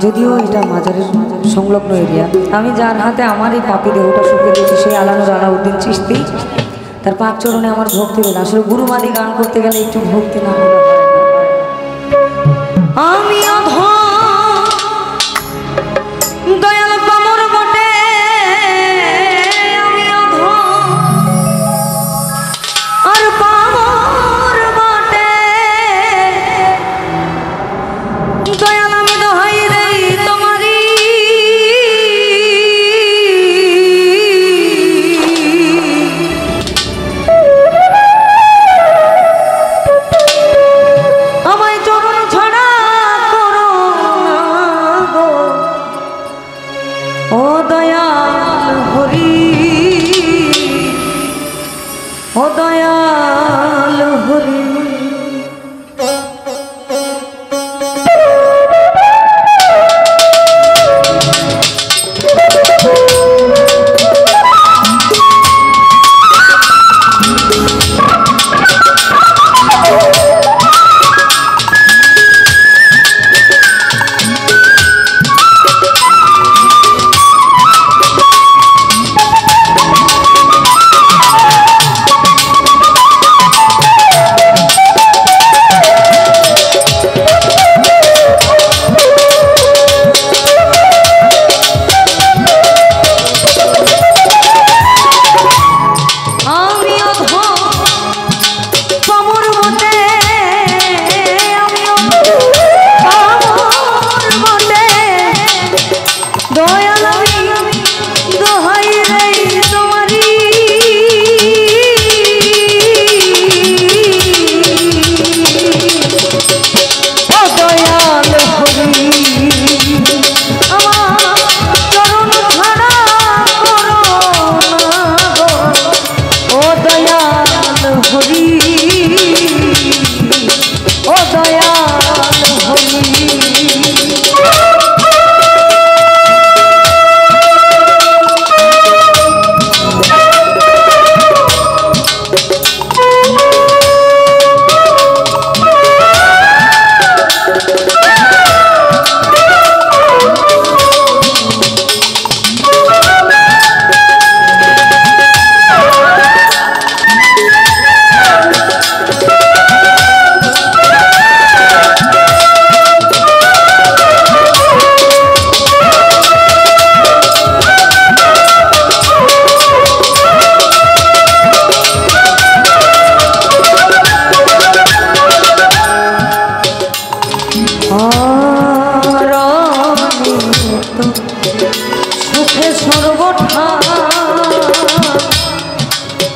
যদিও এটা মাজারের সংলগ্ন এরিয়া। আমি যার হাতে আমার এই পাপি দেহটা শুকিয়ে দিয়েছি সেই আলানুর আলাউদ্দিন চিশতি, তার পাক চরণে আমার ভক্তি রইল। আসলে গুরুমাদি গান করতে গেলে একটু ভক্তি না হলে হয় না। আমি দয়াল পামর বটে, আমি আর পামর বটে, দয়াল আমি দোহাই দেই তোমারি, আমায় চরণ ছাড়া করো না গো ও দয়াল হরি, ও দয়াল হরি।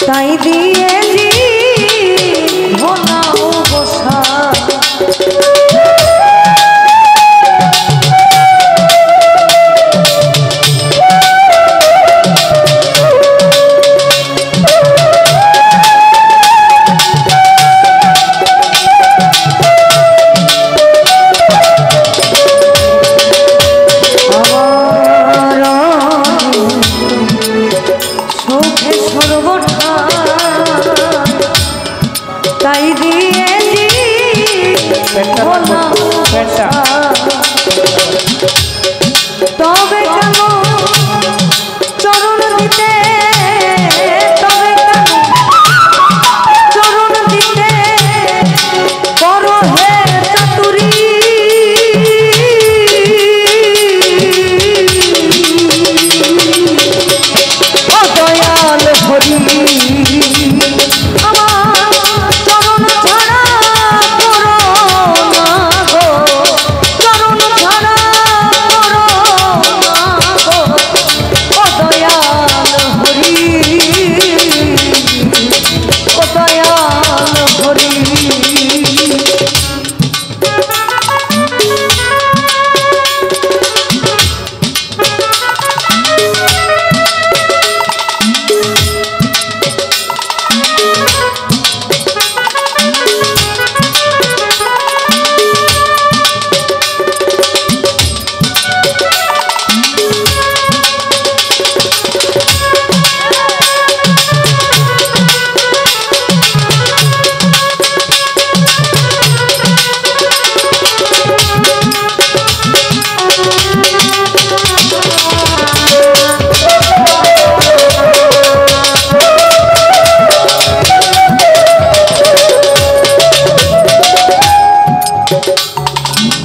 তাই দিয়েছি ভোলা বসা, সুখে সর্বঠা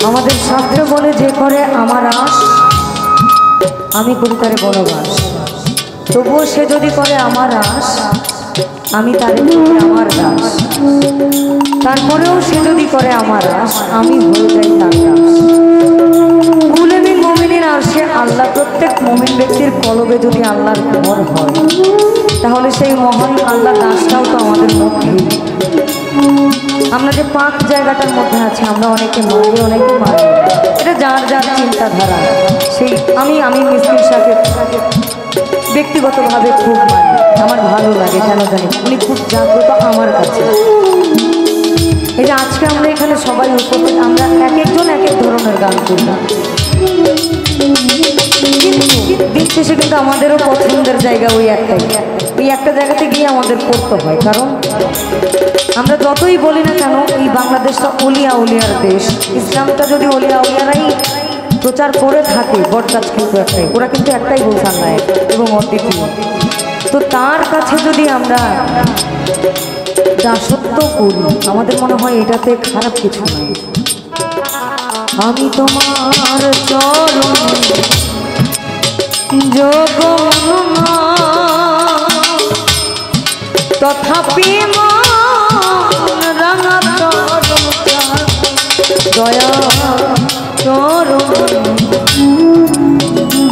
আমাদের শাস্ত্র বলে যে করে আমার আশ আমি করি তারে বনবাস। তবুও সে যদি করে আমার আশ আমি তারে করি আমার দাস। তারপরেও সে যদি করে আমার আশ আমি হয়ে যাই তার দাস। কুলেবি মুমিনের আরশে আল্লাহ প্রত্যেক মুমিন ব্যক্তির কলবে যদি আল্লাহর ঘর হয় তাহলে সেই মহান আল্লাহ দাসটাও তো আমাদের মধ্যে। আমরা যে পাক জায়গাটার মধ্যে আছে আমরা অনেকে মানি অনেকে মানি, এটা যার যার চিন্তাধারা। সেই আমি মিসকিন সাহেব ব্যক্তিগতভাবে খুব মানি, আমার ভালো লাগে কেন জানি, উনি খুব জাগ্রত আমার কাছে। এই যে আজকে আমরা এখানে সবাই উপস্থিত, আমরা এক একজন এক এক ধরনের গান করলাম, দিন শেষে কিন্তু আমাদেরও পছন্দের জায়গা ওই একটা জায়গাতে গিয়ে আমাদের করতে হয়। কারণ আমরা যতই বলি না কেন এই বাংলাদেশটা অলিয়া উলিয়ার দেশ। ইসলামটা যদি অলিয়া উলিয়ারাই প্রচার করে থাকে, বটগাছ কিন্তু একটাই, ওরা কিন্তু একটাই বলছেন না এবং অদ্বিতীয়। তো তার কাছে যদি আমরা দাসত্ব করি আমাদের মনে হয় এটাতে খারাপ কিছু নয়। আমি তোমার চরণে যোগ তথাপি রাঙা দয়া চরণ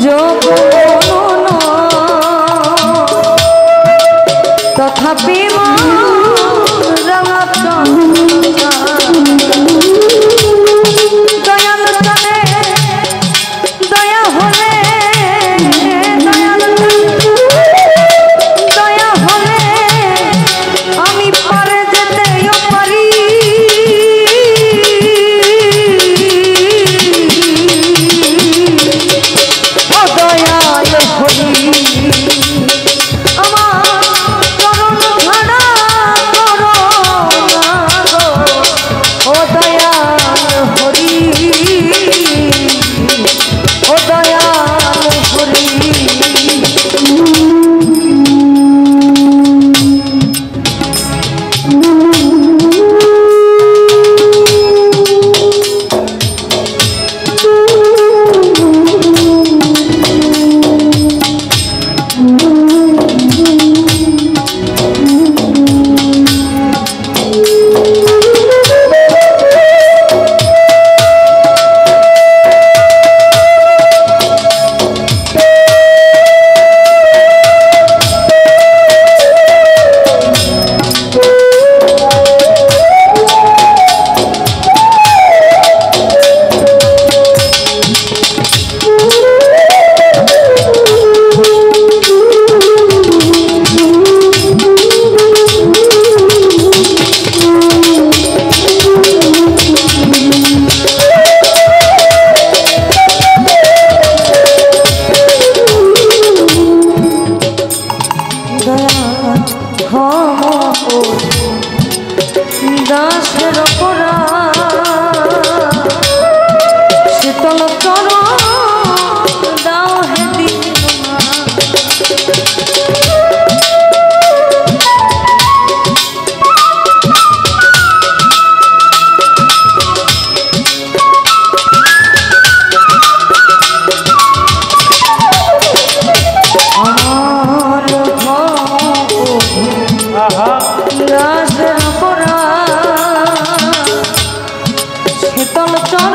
যোগ তথাপি রাঙা দয়াল চলে দয়া হলে দয়া হলে আমি পারে যেতেও পারি। ও দয়াল হরি দাসের পরা শীতল চর দাও হে দিন দাসের পরা শীতল চর